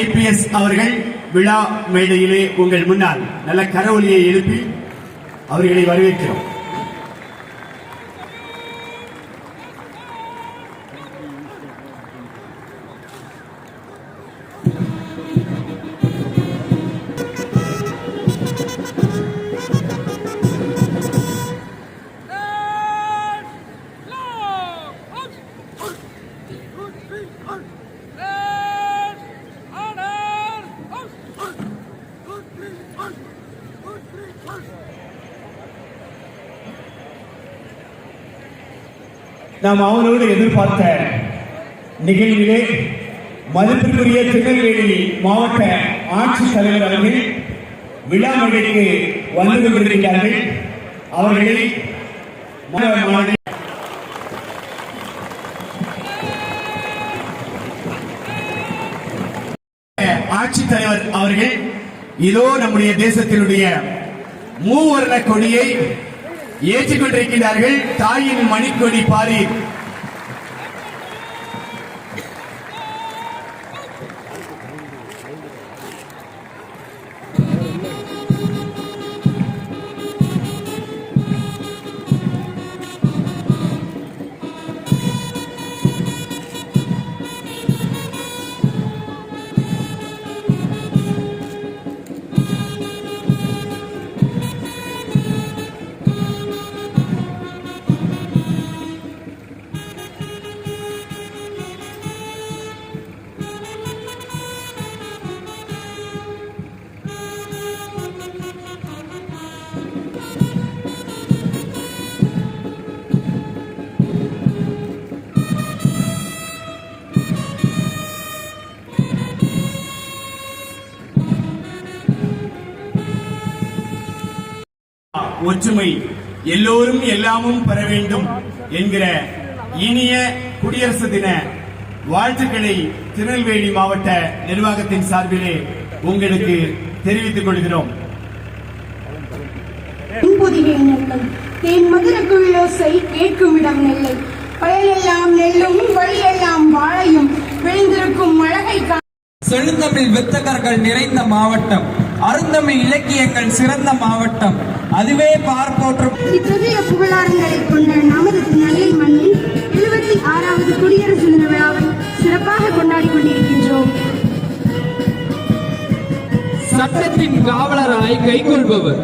IPS அவர்கள் விழா மேடையிலே உங்கள் முன்னால் நல்ல கரவொலியை எழுப்பி அவர்களை வரவேற்கிறோம். நாம் அவனோடு எதிர்பார்த்த நிகழ்விலே மதிப்பிற்குரிய திருநெல்வேலி மாவட்ட ஆட்சித்தலைவர் அவர்கள் விழா மேடைக்கு வந்து கொண்டிருக்கிறார்கள். அவர்களை ஆட்சித்தலைவர் அவர்கள் இதோ நம்முடைய தேசத்தினுடைய மூவர்ண கொடியை ஏற்றிக் கொண்டிருக்கிறார்கள். தாயின் மணிக்கொடி பாரி ஒற்றுமை எல்லோரும் எல்லாமும் பெற வேண்டும் என்கிற இனிய குடியரசு தின வாழ்த்துக்களை திருநெல்வேலி மாவட்ட நிர்வாகத்தின் சார்பிலே உங்களுக்கு தெரிவித்துக் கொள்கிறோம். கேட்கும் இடம் நெல்லை, பயனெல்லாம் நெல்லும் வழியெல்லாம் வாழையும் விளைந்திருக்கும் அழகை செழுந்தமிழ் வித்தகர்கள் நிறைந்த மாவட்டம், அருந்தமிழ் இலக்கியங்கள் சிறந்த மாவட்டம், அதுவே பார்ப்போற்றும் இத்தகைய புகழாரங்களை கொண்ட நமது நெல்லை மண்ணில் 76வது குடியரசு தின விழாவை சிறப்பாக கொண்டாடி கொண்டிருக்கின்றோம். சட்டத்தின் காவலராய் கைகொள்பவர்,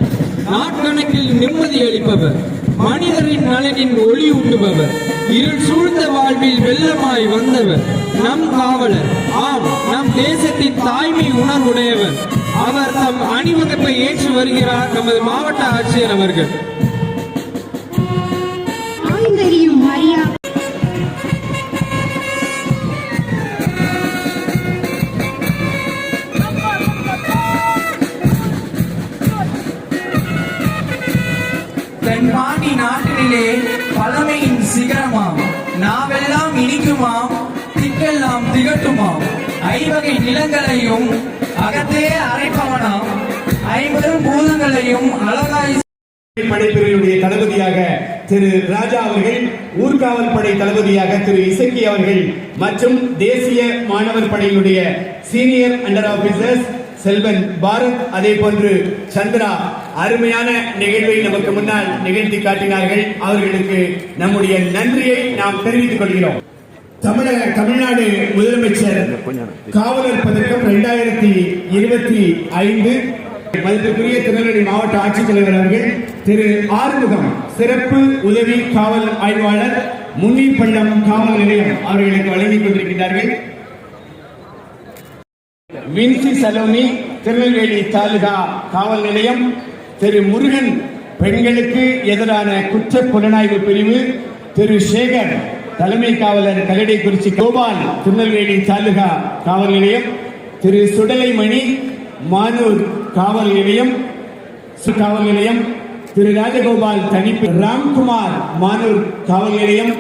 நாட்கணக்கில் நிம்மதி அளிப்பவர், மனிதரின் நலனின் ஒளி ஊட்டுபவர், இருள் சூழ்ந்த வாழ்வில் வெள்ளமாய் வந்தவர் நம் காவலர். ஆம், நம் தேசத்தின் தாய்மை உணர்வுடையவர். அவர் தம் அணிவகுப்பை ஏற்று வருகிறார் நமது மாவட்ட ஆட்சியர் அவர்கள். தென்பாண்டி நாட்டினிலே பழமையின் சிகரமாம், நாவெல்லாம் இனிக்குமாம், திக்கெல்லாம் திகட்டுமாம், ஐவகை நிலங்களையும் அகத்தே அரைப்பவனாம், ஐம்பெரும் பூதங்களையும் அழகாய் படைப்பிரிவுடைய தளபதியாக திரு ராஜா அவர்கள், ஊர்காவல் படை தளபதியாக திரு இசக்கி அவர்கள் மற்றும் தேசிய மாணவர் படையினுடைய சீனியர் அண்டர் ஆபீசர்ஸ் செல்வன் பாரத், அதே போன்று சந்திரா அருமையான நிகழ்வை நமக்கு முன்னால் நிகழ்த்தி காட்டினார்கள். அவர்களுக்கு நம்முடைய நன்றியை நாம் தெரிவித்துக் கொள்கிறோம். தமிழ்நாடு முதலமைச்சர் காவலர் பதக்கம் 2025 மதிப்பிற்குரிய திருநெல்வேலி மாவட்ட ஆட்சித்தலைவர் அவர்கள் திரு ஆறுமுகம் சிறப்பு உதவி காவல் ஆய்வாளர் முன்னிப்பள்ளம் காவல் நிலையம் அவர்களுக்கு வழங்கிக் கொண்டிருக்கிறார்கள். வின்சி சலோனி திருநெல்வேலி தாலுகா காவல் நிலையம் திரு முருகன் பெண்களுக்கு எதிரான குற்ற புலனாய்வு பிரிவு திரு சேகர் தலைமை காவலர் கல்லடைக்குறிச்சி கோபால் திருநெல்வேலி தாலுகா காவல் நிலையம் திரு சுடலைமணி மானூர் காவல் நிலையம் திரு ராஜகோபால் தனிப்பு ராம்குமார் மானூர் காவல் நிலையம்